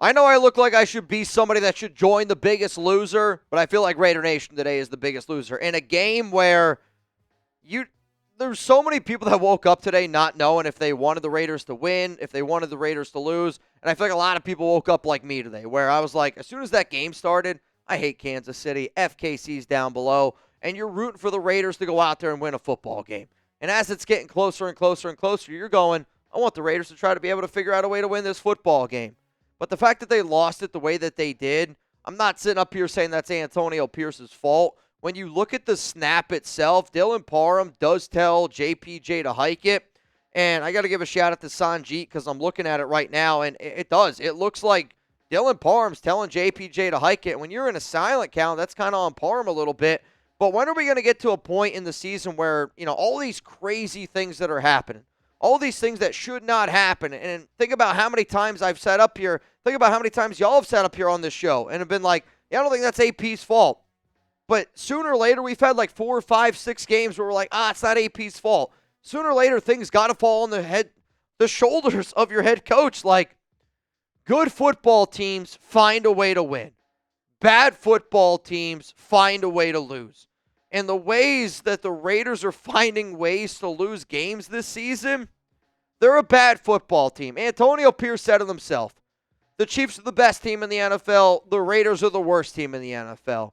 I know I look like I should be somebody that should join the biggest loser, but I feel like Raider Nation today is the biggest loser. In a game where there's so many people that woke up today not knowing if they wanted the Raiders to win, if they wanted the Raiders to lose. And I feel like a lot of people woke up like me today, where I was like, as soon as that game started, I hate Kansas City. FKC's down below. And you're rooting for the Raiders to go out there and win a football game. And as it's getting closer and closer and closer, you're going, I want the Raiders to try to be able to figure out a way to win this football game. But the fact that they lost it the way that they did, I'm not sitting up here saying that's Antonio Pierce's fault. When you look at the snap itself, Dylan Parham does tell JPJ to hike it. And I got to give a shout out to Sanjeet because I'm looking at it right now, and it does. It looks like Dylan Parham's telling JPJ to hike it. When you're in a silent count, that's kind of on Parham a little bit. But when are we going to get to a point in the season where, all these crazy things that are happening, all these things that should not happen, and think about how many times I've sat up here, think about how many times y'all have sat up here on this show and have been like, I don't think that's AP's fault. But sooner or later, we've had like 4, 5, 6 games where we're like, it's not AP's fault. Sooner or later, things got to fall on the shoulders of your head coach. Like, good football teams find a way to win. Bad football teams find a way to lose. And the ways that the Raiders are finding ways to lose games this season, they're a bad football team. Antonio Pierce said it himself. The Chiefs are the best team in the NFL. The Raiders are the worst team in the NFL.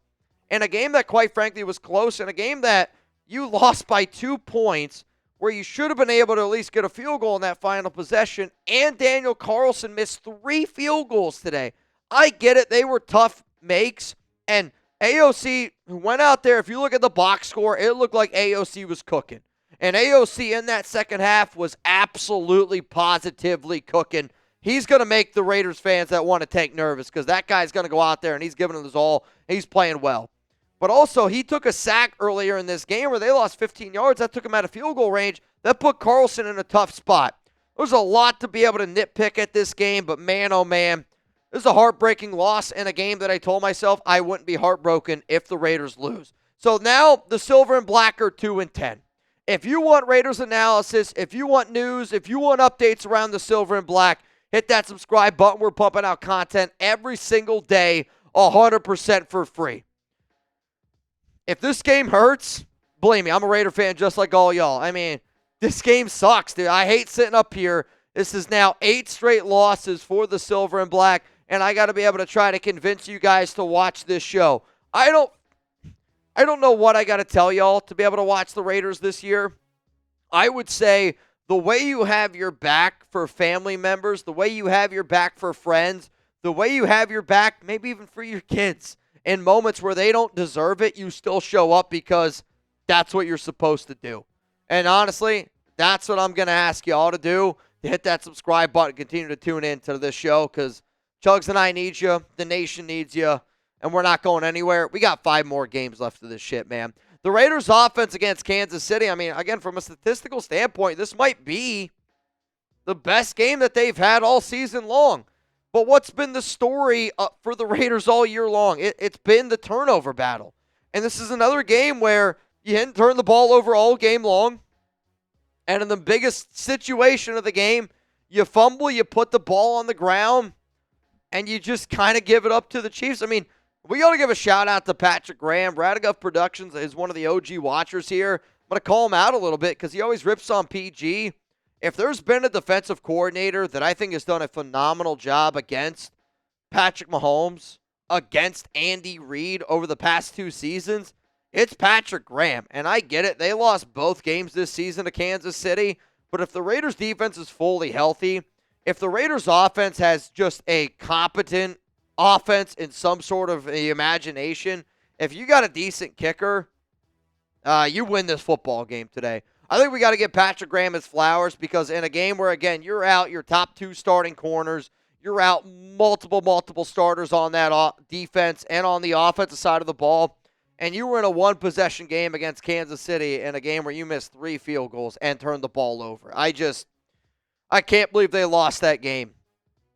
And a game that, quite frankly, was close, and a game that you lost by 2 points, where you should have been able to at least get a field goal in that final possession, and Daniel Carlson missed 3 field goals today. I get it. They were tough makes, and AOC, who went out there, if you look at the box score, it looked like AOC was cooking. And AOC in that second half was absolutely, positively cooking. He's going to make the Raiders fans that want to take nervous because that guy's going to go out there and he's giving it his all. He's playing well. But also, he took a sack earlier in this game where they lost 15 yards. That took him out of field goal range. That put Carlson in a tough spot. There's a lot to be able to nitpick at this game, but man, oh man, this is a heartbreaking loss in a game that I told myself I wouldn't be heartbroken if the Raiders lose. So now the Silver and Black are 2-10. If you want Raiders analysis, if you want news, if you want updates around the Silver and Black, hit that subscribe button. We're pumping out content every single day, 100% for free. If this game hurts, believe me, I'm a Raider fan just like all y'all. I mean, this game sucks, dude. I hate sitting up here. This is now 8 straight losses for the Silver and Black, and I got to be able to try to convince you guys to watch this show. I don't know what I got to tell y'all to be able to watch the Raiders this year. I would say the way you have your back for family members, the way you have your back for friends, the way you have your back maybe even for your kids. In moments where they don't deserve it, you still show up because that's what you're supposed to do. And honestly, that's what I'm going to ask you all to do, to hit that subscribe button, continue to tune in to this show because Chugs and I need you, the nation needs you, and we're not going anywhere. We got 5 more games left of this shit, man. The Raiders' offense against Kansas City, I mean, again, from a statistical standpoint, this might be the best game that they've had all season long. But what's been the story for the Raiders all year long? It's been the turnover battle. And this is another game where you didn't turn the ball over all game long. And in the biggest situation of the game, you fumble, you put the ball on the ground, and you just kind of give it up to the Chiefs. I mean, we got to give a shout-out to Patrick Graham. Radigoff Productions is one of the OG watchers here. I'm going to call him out a little bit because he always rips on PG. If there's been a defensive coordinator that I think has done a phenomenal job against Patrick Mahomes, against Andy Reid over the past 2 seasons, it's Patrick Graham. And I get it. They lost both games this season to Kansas City. But if the Raiders' defense is fully healthy, if the Raiders' offense has just a competent offense in some sort of imagination, if you got a decent kicker, you win this football game today. I think we got to give Patrick Graham his flowers because in a game where, again, you're out your top 2 starting corners, you're out multiple starters on that defense and on the offensive side of the ball, and you were in a 1-possession game against Kansas City in a game where you missed 3 field goals and turned the ball over. I can't believe they lost that game.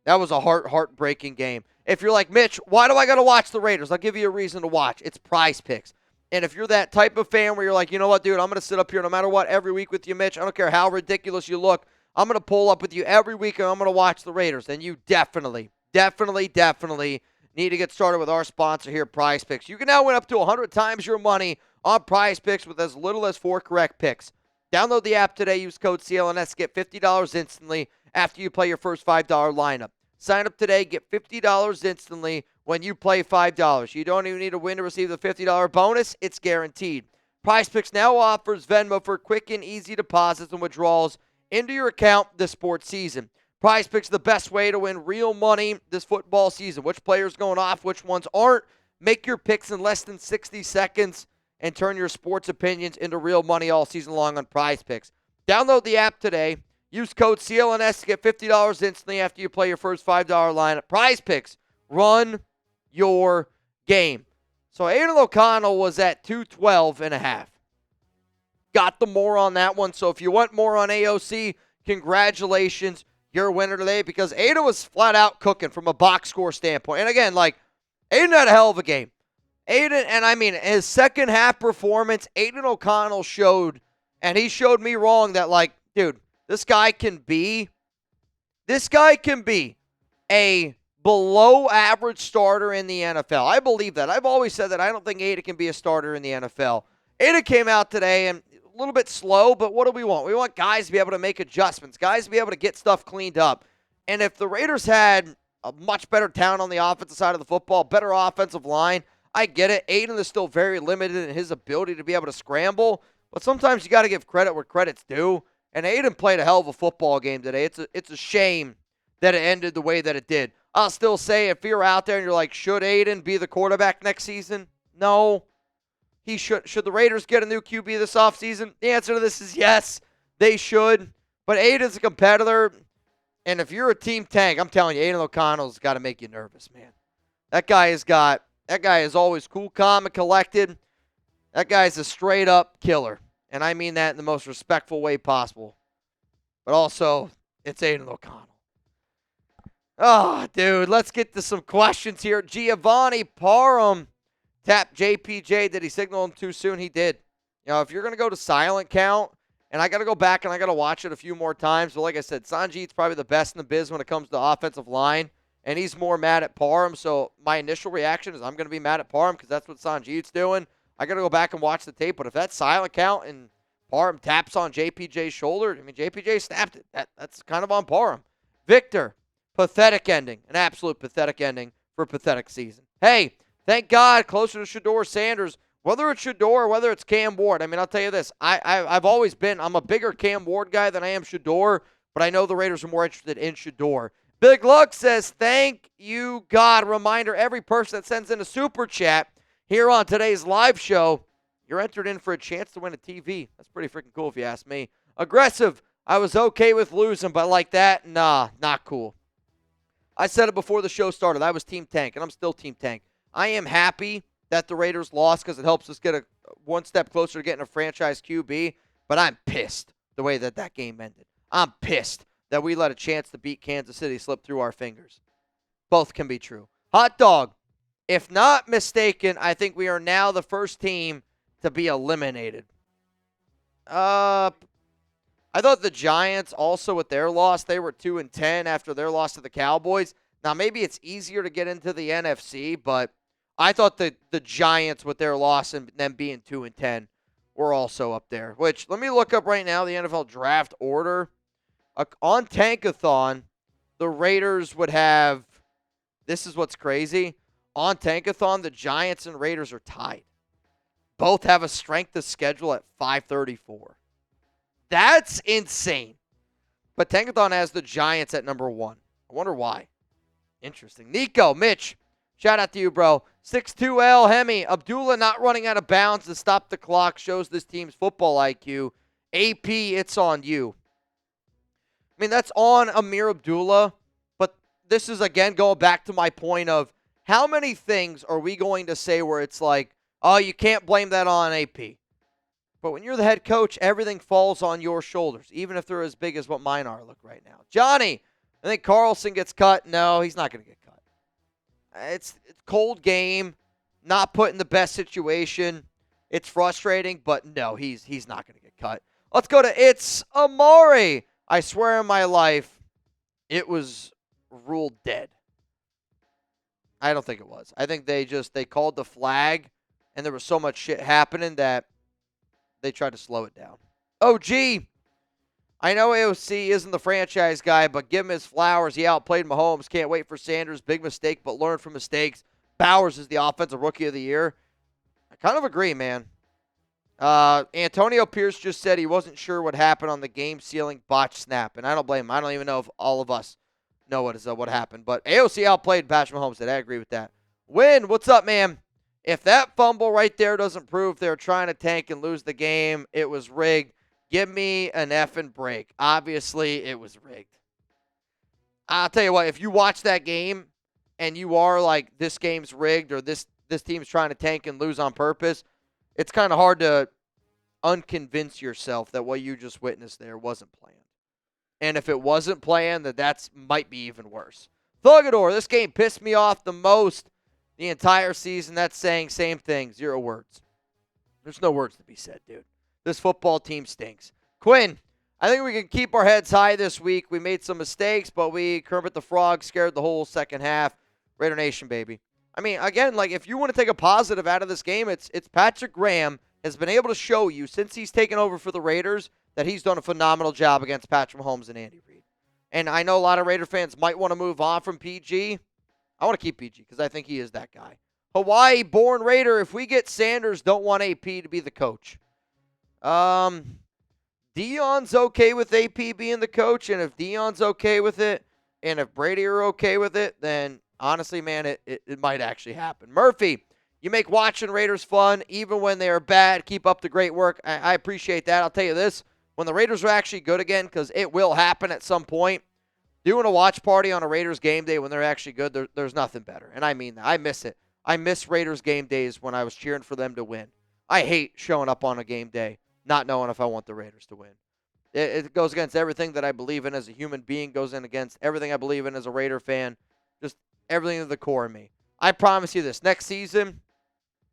That was a heartbreaking game. If you're like, Mitch, why do I got to watch the Raiders? I'll give you a reason to watch. It's PrizePicks. And if you're that type of fan where you're like, you know what, dude, I'm going to sit up here no matter what every week with you, Mitch. I don't care how ridiculous you look. I'm going to pull up with you every week and I'm going to watch the Raiders. Then you definitely definitely need to get started with our sponsor here, PrizePicks. You can now win up to 100 times your money on PrizePicks with as little as 4 correct picks. Download the app today. Use code CLNS. Get $50 instantly after you play your first $5 lineup. Sign up today. Get $50 instantly when you play $5. You don't even need to win to receive the $50 bonus. It's guaranteed. PrizePicks now offers Venmo for quick and easy deposits and withdrawals into your account this sports season. PrizePicks is the best way to win real money this football season. Which players going off, which ones aren't. Make your picks in less than 60 seconds and turn your sports opinions into real money all season long on PrizePicks. Download the app today. Use code CLNS to get $50 instantly after you play your first $5 lineup. PrizePicks, run your game. So Aidan O'Connell was at 212.5. Got the more on that one. So if you want more on AOC, congratulations. You're a winner today because Aidan was flat out cooking from a box score standpoint. And again, Aidan had a hell of a game. Aidan, and I mean, his second half performance, Aidan O'Connell showed, and he showed me wrong that, dude, this guy can be a below average starter in the NFL. I believe that. I've always said that I don't think Aidan can be a starter in the NFL. Aidan came out today and a little bit slow, but what do we want? We want guys to be able to make adjustments, guys to be able to get stuff cleaned up. And if the Raiders had a much better talent on the offensive side of the football, better offensive line, I get it. Aidan is still very limited in his ability to be able to scramble, but sometimes you got to give credit where credit's due. And Aidan played a hell of a football game today. It's a shame that it ended the way that it did. I'll still say if you're out there and you're like, should Aidan be the quarterback next season? No. He should. Should the Raiders get a new QB this offseason? The answer to this is yes, they should. But Aidan's a competitor, and if you're a team tank, I'm telling you, Aidan O'Connell's got to make you nervous, man. That guy is always cool, calm, and collected. That guy's a straight-up killer. And I mean that in the most respectful way possible. But also, it's Aidan O'Connell. Oh, dude, let's get to some questions here. Giovanni Parham tapped JPJ. Did he signal him too soon? He did. If you're going to go to silent count, and I got to go back and I got to watch it a few more times. But like I said, Sanjeet's probably the best in the biz when it comes to offensive line. And he's more mad at Parham. So my initial reaction is I'm going to be mad at Parham because that's what Sanjeet's doing. I got to go back and watch the tape. But if that's silent count and Parham taps on JPJ's shoulder, I mean, JPJ snapped it. That's kind of on Parham. Victor, pathetic ending. An absolute pathetic ending for a pathetic season. Hey, thank God, closer to Shedeur Sanders. Whether it's Shedeur or whether it's Cam Ward, I mean, I'll tell you this. I've always been, I'm a bigger Cam Ward guy than I am Shedeur, but I know the Raiders are more interested in Shedeur. Big Luck says, thank you, God. Reminder, every person that sends in a super chat here on today's live show, you're entered in for a chance to win a TV. That's pretty freaking cool if you ask me. Aggressive, I was okay with losing, but like that, nah, not cool. I said it before the show started. I was Team Tank, and I'm still Team Tank. I am happy that the Raiders lost because it helps us get one step closer to getting a franchise QB, but I'm pissed the way that game ended. I'm pissed that we let a chance to beat Kansas City slip through our fingers. Both can be true. Hot Dog, if not mistaken, I think we are now the first team to be eliminated. I thought the Giants also with their loss, they were 2-10 after their loss to the Cowboys. Now, maybe it's easier to get into the NFC, but I thought the Giants with their loss and them being 2-10 were also up there. Which, let me look up right now the NFL draft order. On Tankathon, the Raiders would have, this is what's crazy. On Tankathon, the Giants and Raiders are tied. Both have a strength of schedule at 534. That's insane. But Tankathon has the Giants at number 1. I wonder why. Interesting. Nico, Mitch, shout out to you, bro. 6'2" Hemi. Abdullah not running out of bounds to stop the clock shows this team's football IQ. AP, it's on you. I mean, that's on Amir Abdullah, but this is, again, going back to my point of how many things are we going to say where it's like, oh, you can't blame that on AP. But when you're the head coach, everything falls on your shoulders, even if they're as big as what mine are. Look right now. Johnny, I think Carlson gets cut. No, he's not going to get cut. It's cold game, not put in the best situation. It's frustrating, but no, he's not going to get cut. Let's go to It's Amari. I swear in my life, it was ruled dead. I don't think it was. I think they called the flag, and there was so much shit happening that they tried to slow it down. Oh, gee. I know AOC isn't the franchise guy, but give him his flowers. He outplayed Mahomes. Can't wait for Sanders. Big mistake, but learn from mistakes. Bowers is the offensive rookie of the year. I kind of agree, man. Antonio Pierce just said he wasn't sure what happened on the game-sealing botch snap, and I don't blame him. I don't even know if all of us know what happened, but AOC outplayed Patrick Mahomes. I agree with that. Win, what's up, man? If that fumble right there doesn't prove they're trying to tank and lose the game, it was rigged. Give me an effing break. Obviously, it was rigged. I'll tell you what, if you watch that game and you are like, this game's rigged or this team's trying to tank and lose on purpose, it's kind of hard to unconvince yourself that what you just witnessed there wasn't planned. And if it wasn't planned, that might be even worse. Thugador, this game pissed me off the most the entire season. That's saying same thing. 0 words. There's no words to be said, dude. This football team stinks. Quinn, I think we can keep our heads high this week. We made some mistakes, but Kermit the Frog scared the whole second half. Raider Nation, baby. I mean, again, like if you want to take a positive out of this game, it's Patrick Graham has been able to show you since he's taken over for the Raiders that he's done a phenomenal job against Patrick Mahomes and Andy Reid. And I know a lot of Raider fans might want to move on from PG. I want to keep PG because I think he is that guy. Hawaii-born Raider, if we get Sanders, don't want AP to be the coach. Dion's okay with AP being the coach, and if Dion's okay with it, and if Brady are okay with it, then honestly, man, it might actually happen. Murphy, you make watching Raiders fun, even when they are bad. Keep up the great work. I appreciate that. I'll tell you this. When the Raiders are actually good again, because it will happen at some point, doing a watch party on a Raiders game day when they're actually good, there's nothing better. And I mean that. I miss it. I miss Raiders game days when I was cheering for them to win. I hate showing up on a game day not knowing if I want the Raiders to win. It goes against everything that I believe in as a human being, goes in against everything I believe in as a Raider fan, just everything to the core of me. I promise you this. Next season,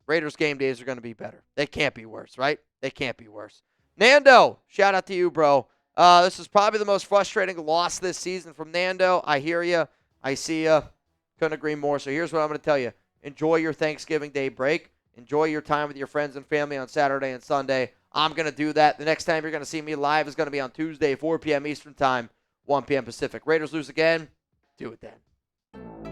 Raiders game days are going to be better. They can't be worse, right? They can't be worse. Nando, shout out to you, bro. This is probably the most frustrating loss this season from Nando. I hear you. I see you. Couldn't agree more. So here's what I'm going to tell you. Enjoy your Thanksgiving Day break. Enjoy your time with your friends and family on Saturday and Sunday. I'm going to do that. The next time you're going to see me live is going to be on Tuesday, 4 p.m. Eastern Time, 1 p.m. Pacific. Raiders lose again. Do it then.